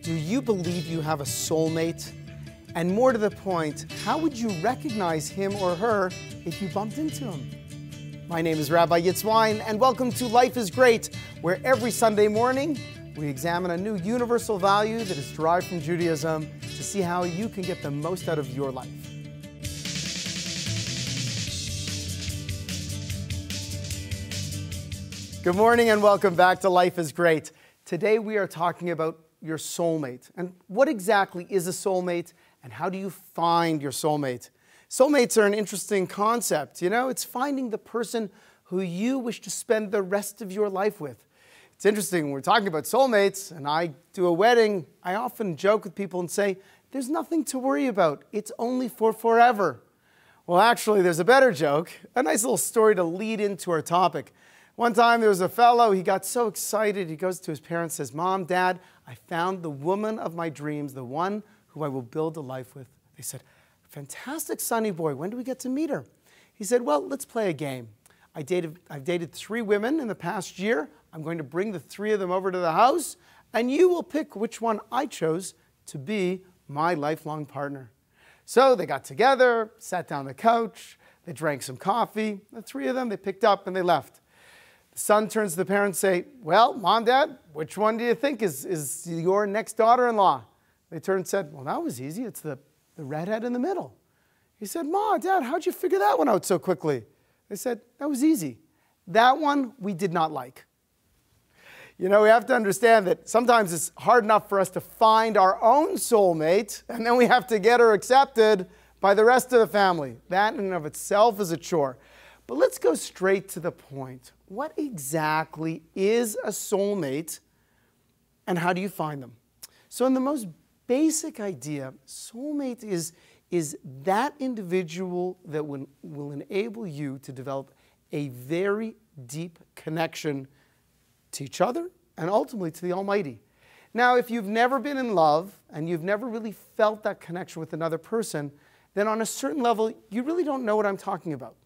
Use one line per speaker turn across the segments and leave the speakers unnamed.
Do you believe you have a soulmate? And more to the point, how would you recognize him or her if you bumped into him? My name is Rabbi Wyne, and welcome to Life is Great, where every Sunday morning we examine a new universal value that is derived from Judaism to see how you can get the most out of your life. Good morning and welcome back to Life is Great. Today we are talking about your soulmate. And what exactly is a soulmate and how do you find your soulmate? Soulmates are an interesting concept. You know, it's finding the person who you wish to spend the rest of your life with. It's interesting, when we're talking about soulmates and I do a wedding, I often joke with people and say, there's nothing to worry about. It's only for forever. Well, actually, there's a better joke, a nice little story to lead into our topic. One time there was a fellow, he got so excited, he goes to his parents, says, Mom, Dad, I found the woman of my dreams, the one who I will build a life with. They said, fantastic, sonny boy, when do we get to meet her? He said, well, let's play a game. I've dated 3 women in the past year. I'm going to bring the 3 of them over to the house, and you will pick which one I chose to be my lifelong partner. So they got together, sat down on the couch, they drank some coffee. The 3 of them, they picked up and they left. The son turns to the parents and say, well, Mom, Dad, which one do you think is your next daughter-in-law? They turned and said, well, that was easy. It's the redhead in the middle. He said, Mom, Dad, how'd you figure that one out so quickly? They said, that was easy. That one we did not like. You know, we have to understand that sometimes it's hard enough for us to find our own soulmate, and then we have to get her accepted by the rest of the family. That in and of itself is a chore. But let's go straight to the point. What exactly is a soulmate and how do you find them? So in the most basic idea, soulmate is that individual that will enable you to develop a very deep connection to each other and ultimately to the Almighty. Now, if you've never been in love and you've never really felt that connection with another person, then on a certain level, you really don't know what I'm talking about.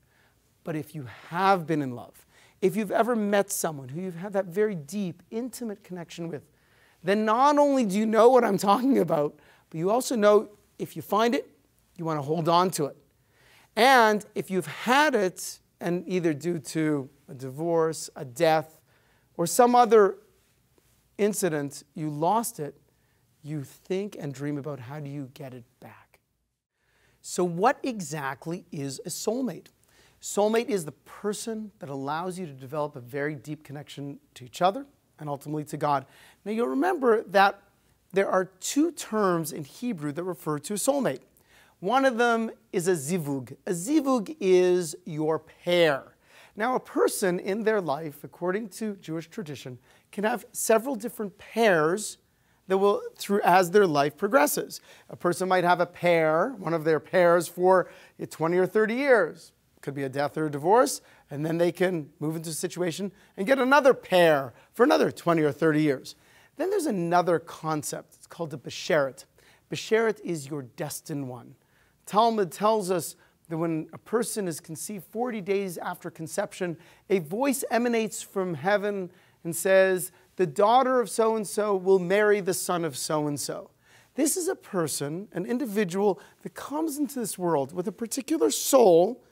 But if you have been in love, if you've ever met someone who you've had that very deep, intimate connection with, then not only do you know what I'm talking about, but you also know if you find it, you want to hold on to it. And if you've had it, and either due to a divorce, a death, or some other incident, you lost it, you think and dream about how do you get it back. So what exactly is a soulmate? Soulmate is the person that allows you to develop a very deep connection to each other and ultimately to God. Now you'll remember that there are 2 terms in Hebrew that refer to a soulmate. One of them is a zivug. A zivug is your pair. Now a person in their life, according to Jewish tradition, can have several different pairs that will, as their life progresses. A person might have a pair, one of their pairs for 20 or 30 years. Could be a death or a divorce, and then they can move into a situation and get another pair for another 20 or 30 years. Then there's another concept. It's called a besheret. Besheret is your destined one. Talmud tells us that when a person is conceived 40 days after conception, a voice emanates from heaven and says, the daughter of so-and-so will marry the son of so-and-so. This is a person, an individual that comes into this world with a particular soul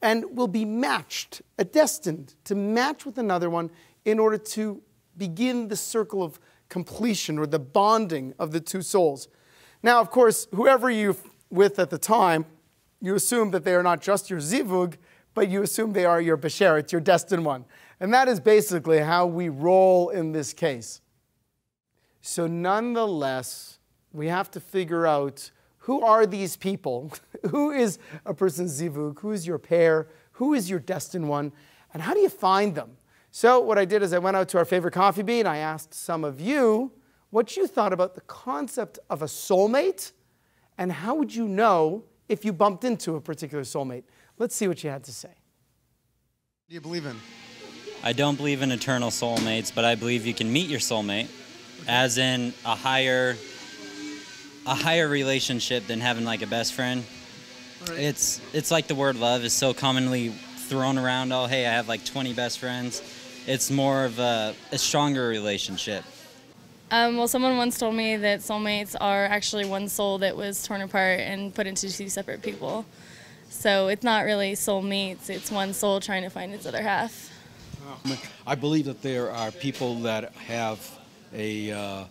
and will be matched, destined to match with another one in order to begin the circle of completion or the bonding of the 2 souls. Now, of course, whoever you're with at the time, you assume that they are not just your zivug, but you assume they are your besheret, your destined one. And that is basically how we roll in this case. So nonetheless, we have to figure out who are these people? Who is a person's zivug? Who is your pair? Who is your destined one? And how do you find them? So what I did is I went out to our favorite coffee bean. I asked some of you what you thought about the concept of a soulmate and how would you know if you bumped into a particular soulmate. Let's see what you had to say. What do you believe in?
I don't believe in eternal soulmates, but I believe you can meet your soulmate, as in a higher relationship than having like a best friend. Right. It's like the word love is so commonly thrown around. Oh, hey, I have like 20 best friends. It's more of a stronger relationship.
Well, someone once told me that soulmates are actually one soul that was torn apart and put into two separate people. So it's not really soulmates, it's one soul trying to find its other half.
I believe that there are people that have a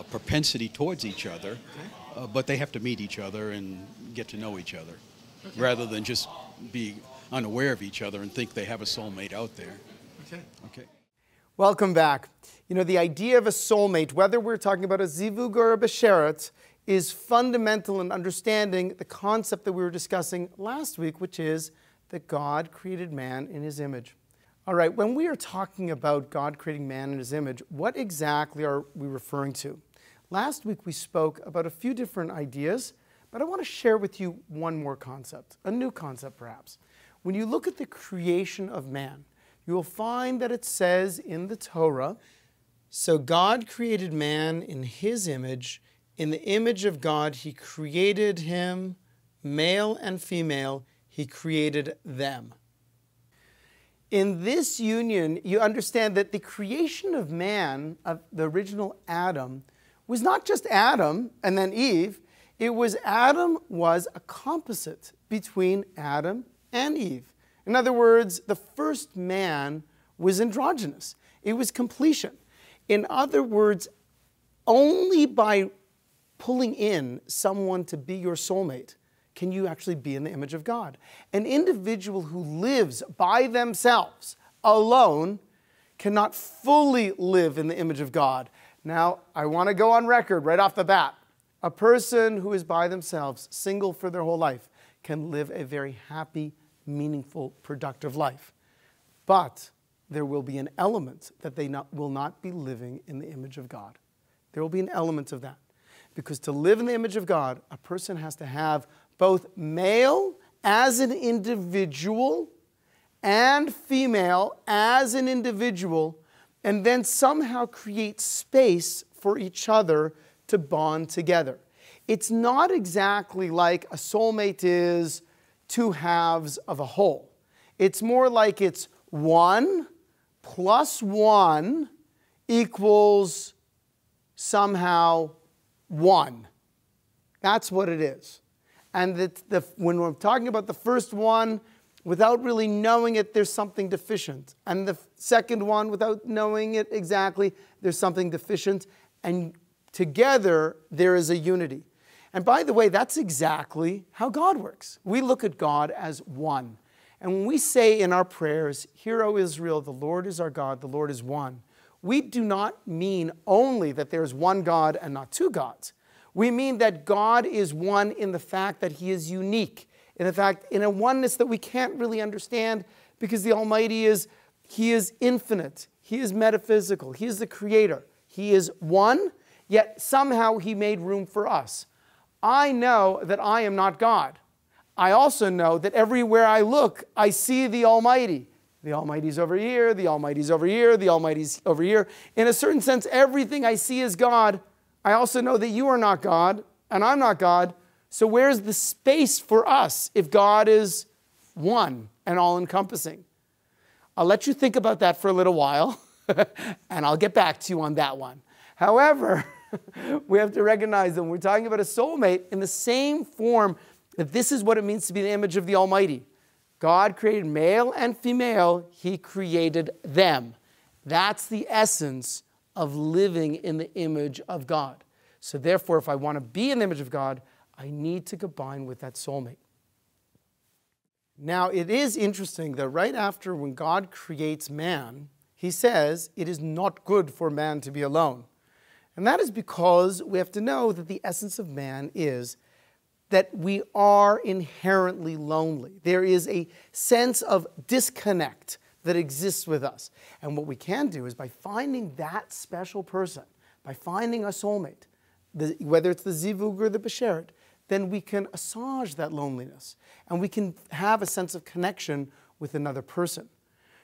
propensity towards each other, but they have to meet each other and get to know each other, rather than just be unaware of each other and think they have a soulmate out there. Okay.
Welcome back. You know, the idea of a soulmate, whether we're talking about a zivug or a besheret, is fundamental in understanding the concept that we were discussing last week, which is that God created man in his image. All right, when we are talking about God creating man in his image, what exactly are we referring to? Last week we spoke about a few different ideas, but I want to share with you one more concept, a new concept perhaps. When you look at the creation of man, you will find that it says in the Torah, so God created man in his image. In the image of God, he created him, male and female, he created them. In this union, you understand that the creation of man, of the original Adam, was not just Adam and then Eve. It was Adam was a composite between Adam and Eve. In other words, the first man was androgynous. It was completion. In other words, only by pulling in someone to be your soulmate can you actually be in the image of God. An individual who lives by themselves, alone, cannot fully live in the image of God. Now, I want to go on record right off the bat. A person who is by themselves, single for their whole life, can live a very happy, meaningful, productive life. But there will be an element that they will not be living in the image of God. There will be an element of that. Because to live in the image of God, a person has to have both male as an individual and female as an individual, and then somehow create space for each other to bond together. It's not exactly like a soulmate is two halves of a whole. It's more like it's 1 plus 1 equals somehow 1. That's what it is. And when we're talking about the first one, without really knowing it, there's something deficient. And the second one, without knowing it exactly, there's something deficient. And together, there is a unity. And by the way, that's exactly how God works. We look at God as one. And when we say in our prayers, "Hear, O Israel, the Lord is our God, the Lord is one," we do not mean only that there's one God and not two gods. We mean that God is one in the fact that he is unique, in the fact, in a oneness that we can't really understand, because the Almighty he is infinite, he is metaphysical, he is the creator. He is one, yet somehow he made room for us. I know that I am not God. I also know that everywhere I look, I see the Almighty. The Almighty's over here, the Almighty's over here, the Almighty's over here. In a certain sense, everything I see is God. I also know that you are not God, and I'm not God. So where's the space for us if God is one and all-encompassing? I'll let you think about that for a little while, and I'll get back to you on that one. However, we have to recognize that when we're talking about a soulmate, in the same form that this is what it means to be the image of the Almighty. God created male and female, he created them. That's the essence of living in the image of God. So therefore, if I want to be in the image of God, I need to combine with that soulmate. Now, it is interesting that right after when God creates man, he says, it is not good for man to be alone. And that is because we have to know that the essence of man is that we are inherently lonely. There is a sense of disconnect that exists with us. And what we can do is by finding that special person, by finding a soulmate, whether it's the zivug or the besheret, then we can assuage that loneliness. And we can have a sense of connection with another person.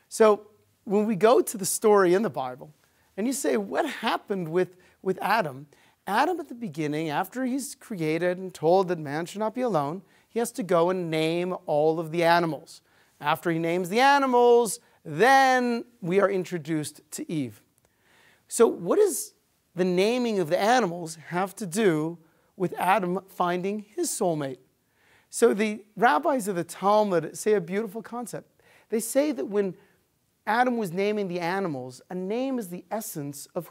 So when we go to the story in the Bible, and you say, what happened with Adam? Adam at the beginning, after he's created and told that man should not be alone, he has to go and name all of the animals. After he names the animals, then we are introduced to Eve. So what is the naming of the animals have to do with Adam finding his soulmate. So the rabbis of the Talmud say a beautiful concept. They say that when Adam was naming the animals, a name is the essence of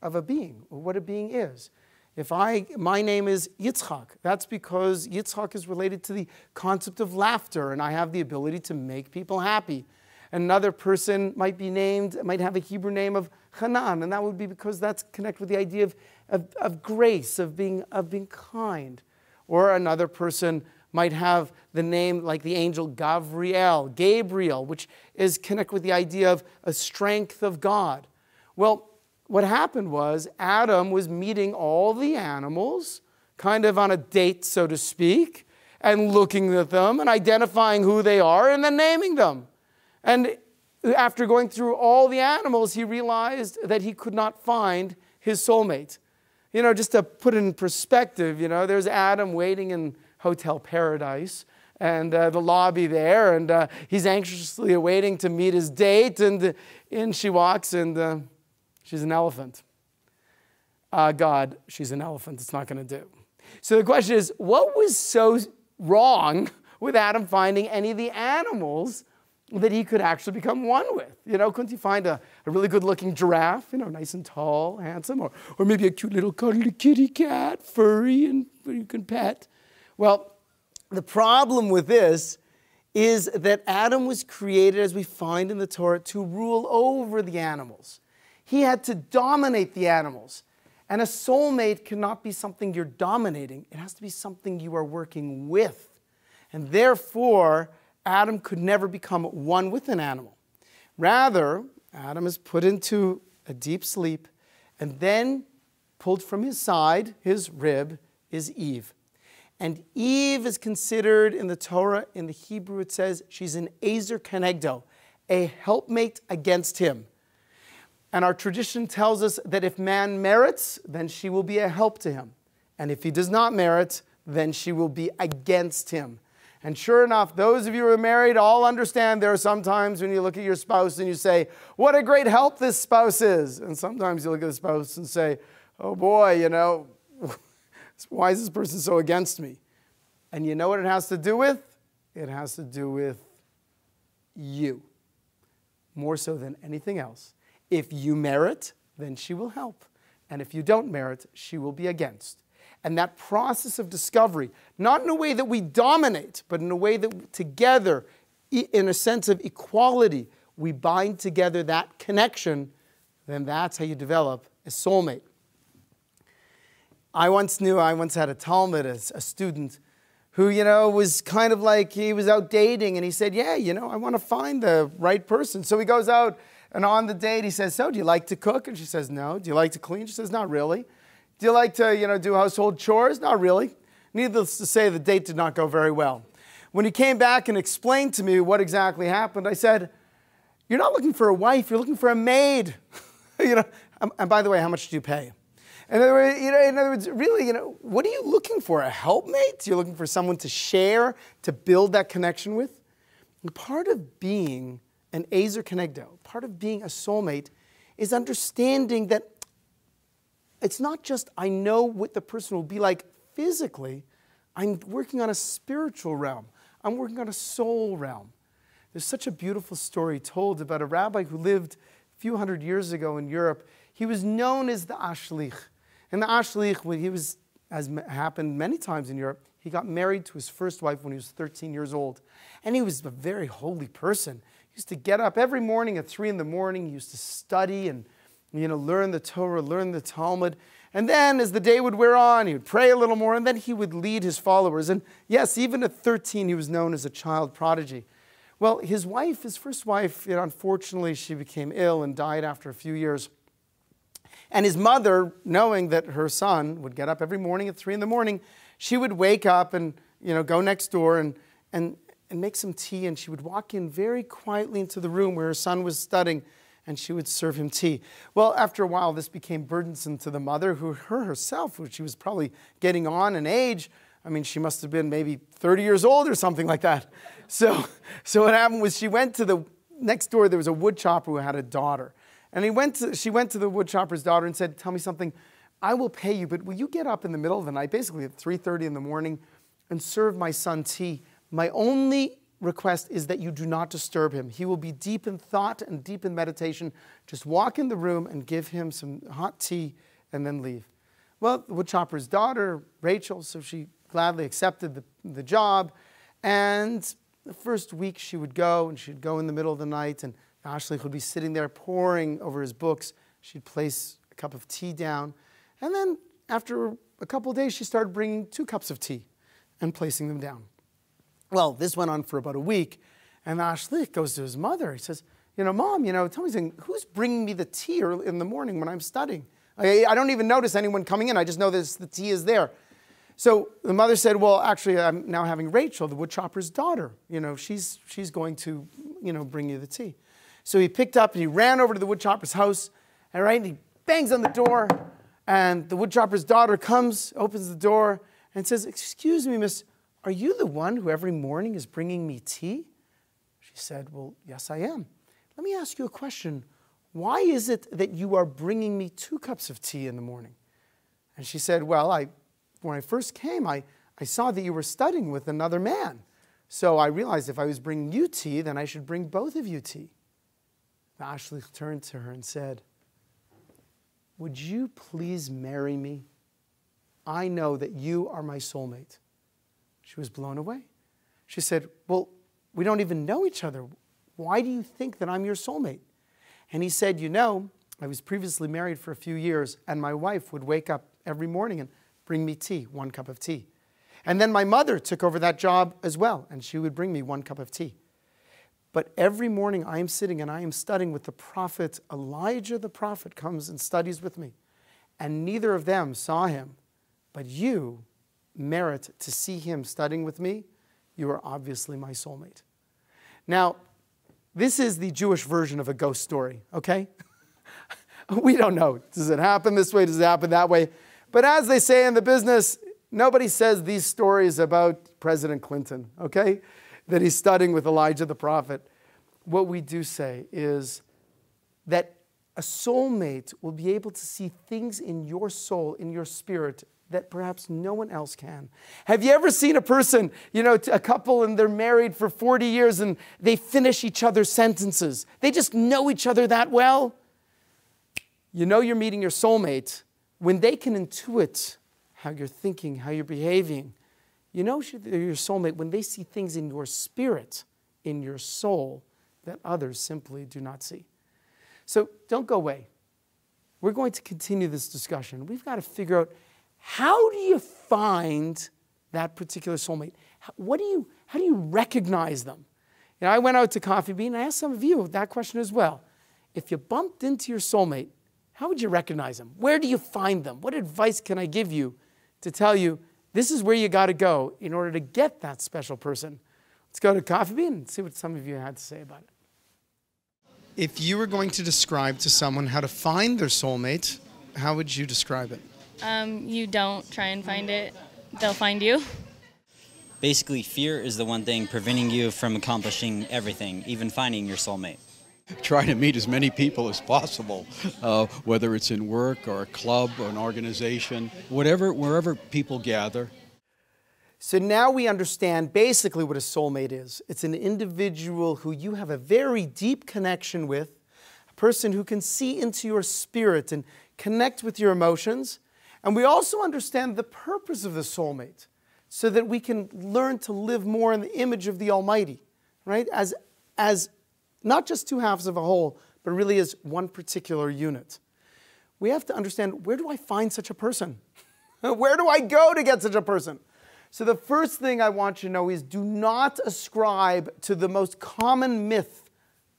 a being, or what a being is. If my name is Yitzchak, that's because Yitzchak is related to the concept of laughter, and I have the ability to make people happy. Another person might have a Hebrew name of Hanan, and that would be because that's connected with the idea of grace, of being kind. Or another person might have the name like the angel Gabriel, which is connected with the idea of a strength of God. Well, what happened was Adam was meeting all the animals, kind of on a date, so to speak, and looking at them and identifying who they are and then naming them. And after going through all the animals, he realized that he could not find his soulmate. You know, just to put it in perspective, you know, there's Adam waiting in Hotel Paradise and the lobby there, and he's anxiously awaiting to meet his date, and in she walks, and she's an elephant. God, she's an elephant. It's not going to do. So the question is, what was so wrong with Adam finding any of the animals that he could actually become one with? You know, couldn't he find a really good-looking giraffe, you know, nice and tall, handsome, or maybe a cute little cuddly kitty cat, furry, and you can pet? Well, the problem with this is that Adam was created, as we find in the Torah, to rule over the animals. He had to dominate the animals. And a soulmate cannot be something you're dominating. It has to be something you are working with. And therefore, Adam could never become one with an animal. Rather, Adam is put into a deep sleep, and then pulled from his side, his rib, is Eve. And Eve is considered in the Torah, in the Hebrew it says, she's an Ezer Kenegdo, a helpmate against him. And our tradition tells us that if man merits, then she will be a help to him. And if he does not merit, then she will be against him. And sure enough, those of you who are married all understand there are some times when you look at your spouse and you say, what a great help this spouse is. And sometimes you look at the spouse and say, oh boy, you know, why is this person so against me? And you know what it has to do with? It has to do with you, more so than anything else. If you merit, then she will help. And if you don't merit, she will be against. And that process of discovery, not in a way that we dominate, but in a way that together, in a sense of equality, we bind together that connection, then that's how you develop a soulmate. I once had a Talmud, a student, who, you know, was kind of like, he was out dating, and he said, yeah, you know, I want to find the right person. So he goes out, and on the date, he says, so do you like to cook? And she says, no. Do you like to clean? She says, not really. Do you like to, you know, do household chores? Not really. Needless to say, the date did not go very well. When he came back and explained to me what exactly happened, I said, you're not looking for a wife, you're looking for a maid. You know, and by the way, how much do you pay? In other words, really, you know, what are you looking for? A helpmate? You're looking for someone to share, to build that connection with? And part of being an Ezer Kenegdo, part of being a soulmate, is understanding that it's not just I know what the person will be like physically, I'm working on a spiritual realm. I'm working on a soul realm. There's such a beautiful story told about a rabbi who lived a few hundred years ago in Europe. He was known as the Ashlich. And the Ashlich, when he was, as happened many times in Europe, he got married to his first wife when he was 13 years old. And he was a very holy person. He used to get up every morning at 3 in the morning. He used to study and, you know, learn the Torah, learn the Talmud. And then as the day would wear on, he would pray a little more, and then he would lead his followers. And yes, even at 13, he was known as a child prodigy. Well, his wife, his first wife, you know, unfortunately, she became ill and died after a few years. And his mother, knowing that her son would get up every morning at 3 in the morning, she would wake up and, you know, go next door and make some tea, and she would walk in very quietly into the room where her son was studying, and she would serve him tea. Well, after a while, this became burdensome to the mother, who herself, she was probably getting on in age. I mean, she must have been maybe 30 years old or something like that. So what happened was she went to the next door. There was a wood chopper who had a daughter. And she went to the woodchopper's daughter and said, tell me something. I will pay you, but will you get up in the middle of the night, basically at 3:30 in the morning, and serve my son tea? My only request is that you do not disturb him. He will be deep in thought and deep in meditation. Just walk in the room and give him some hot tea and then leave. Well, the woodchopper's daughter, Rachel, so she gladly accepted the job. And the first week she would go, and she'd go in the middle of the night, and Ashley would be sitting there poring over his books. She'd place a cup of tea down. And then after a couple of days, she started bringing 2 cups of tea and placing them down. Well, this went on for about a week, and Ashley goes to his mother. He says, Mom, tell me something. Who's bringing me the tea early in the morning when I'm studying? I don't even notice anyone coming in. I just know the tea is there. So the mother said, well, actually, I'm now having Rachel, the woodchopper's daughter. She's going to, bring you the tea. So he picked up and he ran over to the woodchopper's house, all right, and he bangs on the door, and the woodchopper's daughter comes, opens the door, and says, excuse me, miss, are you the one who every morning is bringing me tea? She said, well, yes, I am. Let me ask you a question. Why is it that you are bringing me 2 cups of tea in the morning? And she said, well, when I first came, I saw that you were studying with another man. So I realized if I was bringing you tea, then I should bring both of you tea. Ashley turned to her and said, would you please marry me? I know that you are my soulmate. She was blown away. She said, well, we don't even know each other. Why do you think that I'm your soulmate? And he said, I was previously married for a few years, and my wife would wake up every morning and bring me tea, 1 cup of tea. And then my mother took over that job as well, and she would bring me 1 cup of tea. But every morning I am sitting and I am studying with the prophet. Elijah the prophet comes and studies with me. And neither of them saw him. But you merit to see him studying with me. You are obviously my soulmate. Now, this is the Jewish version of a ghost story, okay? We don't know. Does it happen this way? Does it happen that way? But as they say in the business, nobody says these stories about President Clinton, okay? That he's studying with Elijah the prophet. What we do say is that a soulmate will be able to see things in your soul, in your spirit, that perhaps no one else can. Have you ever seen a person, a couple, and they're married for 40 years and they finish each other's sentences? They just know each other that well. You're meeting your soulmate when they can intuit how you're thinking, how you're behaving. Your soulmate when they see things in your spirit, in your soul, that others simply do not see. So don't go away. We're going to continue this discussion. We've got to figure out, how do you find that particular soulmate? How do you recognize them? I went out to Coffee Bean, and I asked some of you that question as well. If you bumped into your soulmate, how would you recognize them? Where do you find them? What advice can I give you to tell you this is where you got to go in order to get that special person? Let's go to Coffee Bean and see what some of you had to say about it. If you were going to describe to someone how to find their soulmate, how would you describe it?
You don't try and find it. They'll find you.
Basically, fear is the one thing preventing you from accomplishing everything, even finding your soulmate.
Try to meet as many people as possible, whether it's in work or a club or an organization, wherever people gather.
So now we understand basically what a soulmate is. It's an individual who you have a very deep connection with, a person who can see into your spirit and connect with your emotions. And we also understand the purpose of the soulmate so that we can learn to live more in the image of the Almighty, right? As not just 2 halves of a whole, but really as one particular unit. We have to understand, where do I find such a person? Where do I go to get such a person? So the first thing I want you to know is, do not ascribe to the most common myth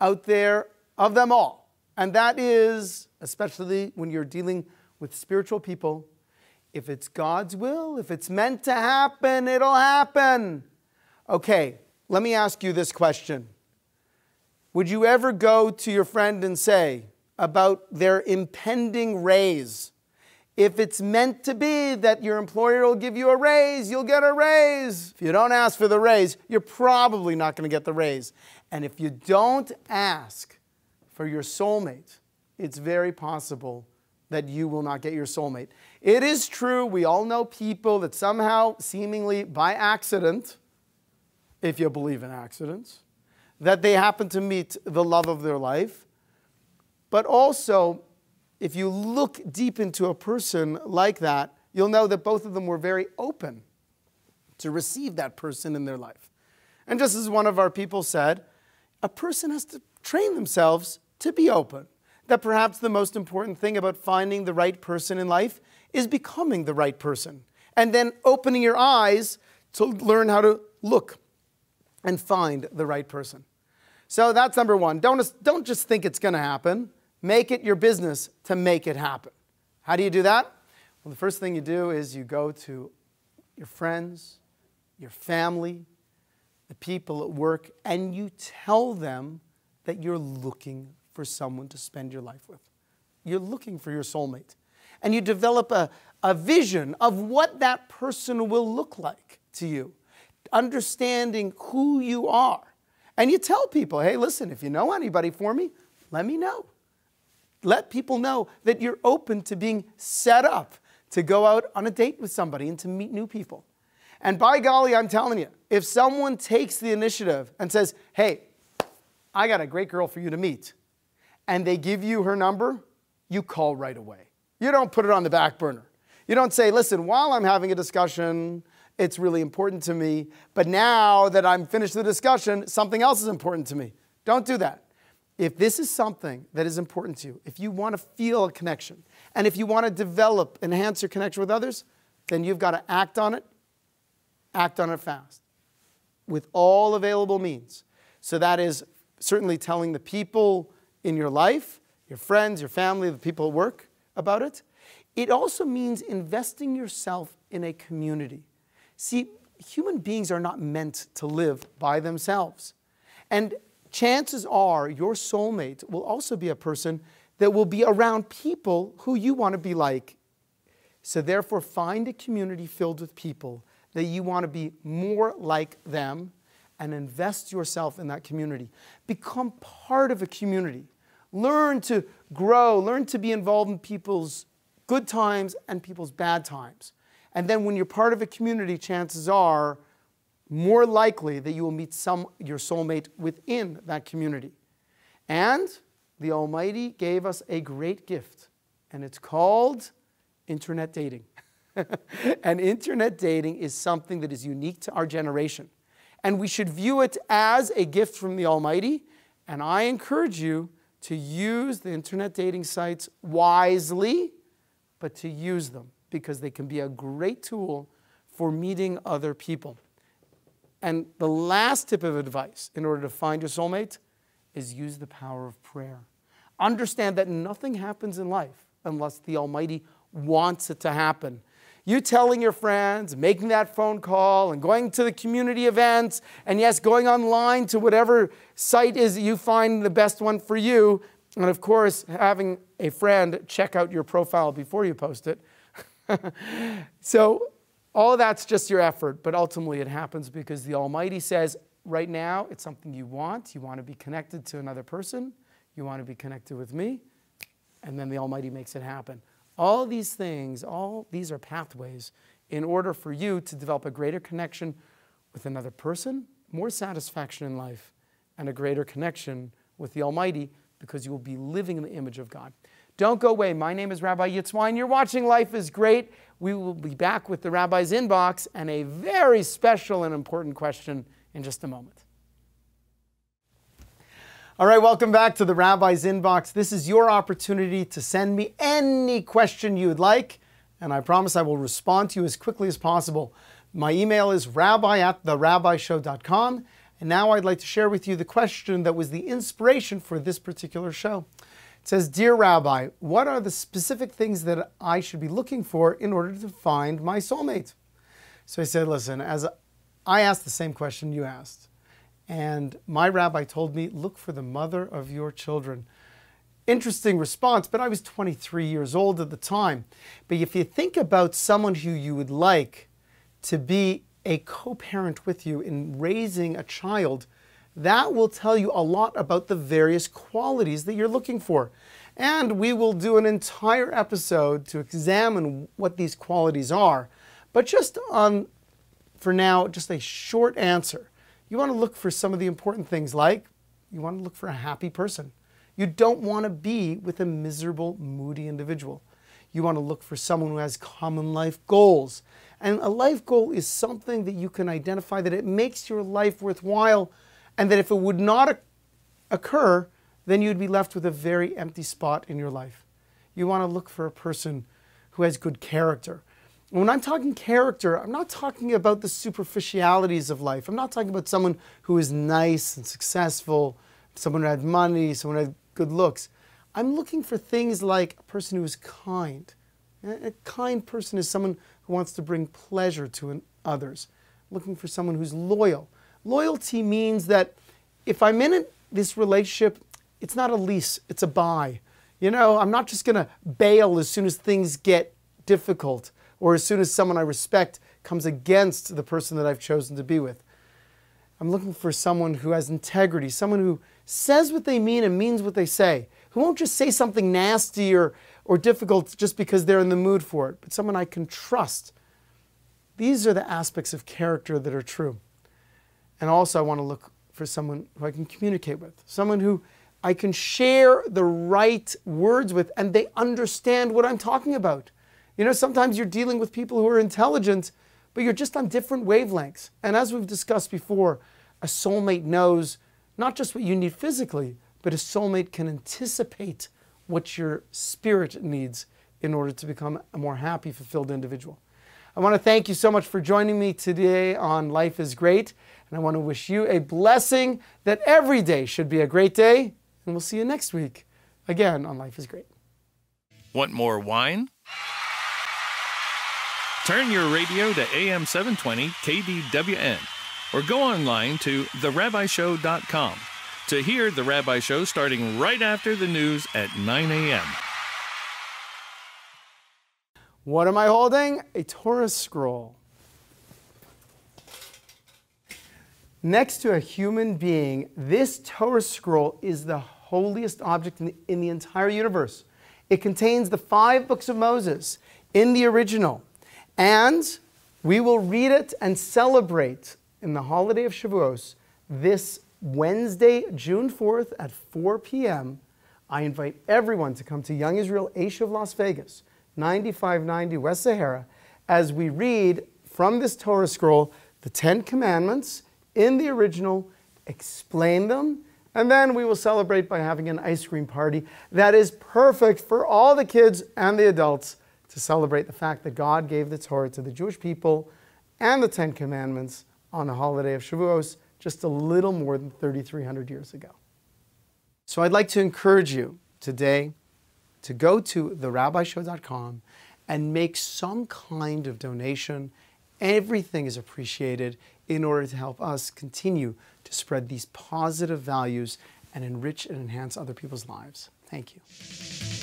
out there of them all. And that is, especially when you're dealing with spiritual people, if it's God's will, if it's meant to happen, it'll happen. Okay, let me ask you this question. Would you ever go to your friend and say about their impending raise, if it's meant to be that your employer will give you a raise, you'll get a raise. If you don't ask for the raise, you're probably not going to get the raise. And if you don't ask for your soulmate it's very possible that you will not get your soulmate. It is true, we all know people that somehow, seemingly by accident, if you believe in accidents, that they happen to meet the love of their life. But also, if you look deep into a person like that, you'll know that both of them were very open to receive that person in their life. And just as one of our people said, a person has to train themselves to be open. That perhaps the most important thing about finding the right person in life is becoming the right person. And then opening your eyes to learn how to look and find the right person. So that's number one. Don't just think it's going to happen. Make it your business to make it happen. How do you do that? Well, the first thing you do is you go to your friends, your family, the people at work, and you tell them that you're looking for someone to spend your life with. You're looking for your soulmate. And you develop a vision of what that person will look like to you, understanding who you are. And you tell people, hey, listen, if you know anybody for me, let me know. Let people know that you're open to being set up to go out on a date with somebody and to meet new people. And by golly, I'm telling you, if someone takes the initiative and says, hey, I got a great girl for you to meet, and they give you her number, you call right away. You don't put it on the back burner. You don't say, listen, while I'm having a discussion, it's really important to me, but now that I'm finished the discussion, something else is important to me. Don't do that. If this is something that is important to you, if you want to feel a connection, and if you want to develop, enhance your connection with others, then you've got to act on it fast, with all available means. So that is certainly telling the people in your life, your friends, your family, the people at work about it. It also means investing yourself in a community. See, human beings are not meant to live by themselves. And chances are your soulmate will also be a person that will be around people who you want to be like. So therefore, find a community filled with people that you want to be more like them, and invest yourself in that community. Become part of a community. Learn to grow, learn to be involved in people's good times and people's bad times. And then when you're part of a community, chances are more likely that you will meet your soulmate within that community. And the Almighty gave us a great gift, and it's called internet dating. And internet dating is something that is unique to our generation. And we should view it as a gift from the Almighty. And I encourage you to use the internet dating sites wisely, but to use them because they can be a great tool for meeting other people. And the last tip of advice in order to find your soulmate is use the power of prayer. Understand that nothing happens in life unless the Almighty wants it to happen. You telling your friends, making that phone call, and going to the community events, and yes, going online to whatever site is you find the best one for you, and of course, having a friend check out your profile before you post it. So all that's just your effort, but ultimately it happens because the Almighty says, right now, it's something you want to be connected to another person, you want to be connected with me, and then the Almighty makes it happen. All these things, all these are pathways in order for you to develop a greater connection with another person, more satisfaction in life, and a greater connection with the Almighty because you will be living in the image of God. Don't go away. My name is Rabbi Wyne. You're watching Life is Great. We will be back with the Rabbi's Inbox and a very special and important question in just a moment. All right, welcome back to the Rabbi's Inbox. This is your opportunity to send me any question you would like, and I promise I will respond to you as quickly as possible. My email is rabbi@therabbishow.com, and now I'd like to share with you the question that was the inspiration for this particular show. It says, Dear Rabbi, what are the specific things that I should be looking for in order to find my soulmate? So I said, listen, as I asked the same question you asked. And my rabbi told me, look for the mother of your children. Interesting response, but I was 23 years old at the time. But if you think about someone who you would like to be a co-parent with you in raising a child, that will tell you a lot about the various qualities that you're looking for. And we will do an entire episode to examine what these qualities are. But just for now, just a short answer. You want to look for some of the important things, like you want to look for a happy person. You don't want to be with a miserable, moody individual. You want to look for someone who has common life goals. And a life goal is something that you can identify that it makes your life worthwhile, and that if it would not occur, then you'd be left with a very empty spot in your life. You want to look for a person who has good character. When I'm talking character, I'm not talking about the superficialities of life. I'm not talking about someone who is nice and successful, someone who had money, someone who had good looks. I'm looking for things like a person who is kind. A kind person is someone who wants to bring pleasure to others. I'm looking for someone who's loyal. Loyalty means that if I'm in this relationship, it's not a lease, it's a buy. You know, I'm not just going to bail as soon as things get difficult, or as soon as someone I respect comes against the person that I've chosen to be with. I'm looking for someone who has integrity, someone who says what they mean and means what they say, who won't just say something nasty or difficult just because they're in the mood for it, but someone I can trust. These are the aspects of character that are true. And also I want to look for someone who I can communicate with, someone who I can share the right words with and they understand what I'm talking about. You know, sometimes you're dealing with people who are intelligent, but you're just on different wavelengths. And as we've discussed before, a soulmate knows not just what you need physically, but a soulmate can anticipate what your spirit needs in order to become a more happy, fulfilled individual. I want to thank you so much for joining me today on Life is Great. And I want to wish you a blessing that every day should be a great day. And we'll see you next week again on Life is Great.
Want more wine? Turn your radio to AM 720 KDWN or go online to therabbishow.com to hear The Rabbi Show starting right after the news at 9 a.m.
What am I holding? A Torah scroll. Next to a human being, this Torah scroll is the holiest object in the entire universe. It contains the 5 books of Moses in the original. And we will read it and celebrate in the holiday of Shavuos this Wednesday, June 4th at 4 p.m. I invite everyone to come to Young Israel Aish of Las Vegas, 9590 West Sahara, as we read from this Torah scroll the 10 Commandments in the original, explain them, and then we will celebrate by having an ice cream party that is perfect for all the kids and the adults to celebrate the fact that God gave the Torah to the Jewish people and the 10 Commandments on the holiday of Shavuos just a little more than 3,300 years ago. So I'd like to encourage you today to go to therabbishow.com and make some kind of donation. Everything is appreciated in order to help us continue to spread these positive values and enrich and enhance other people's lives. Thank you.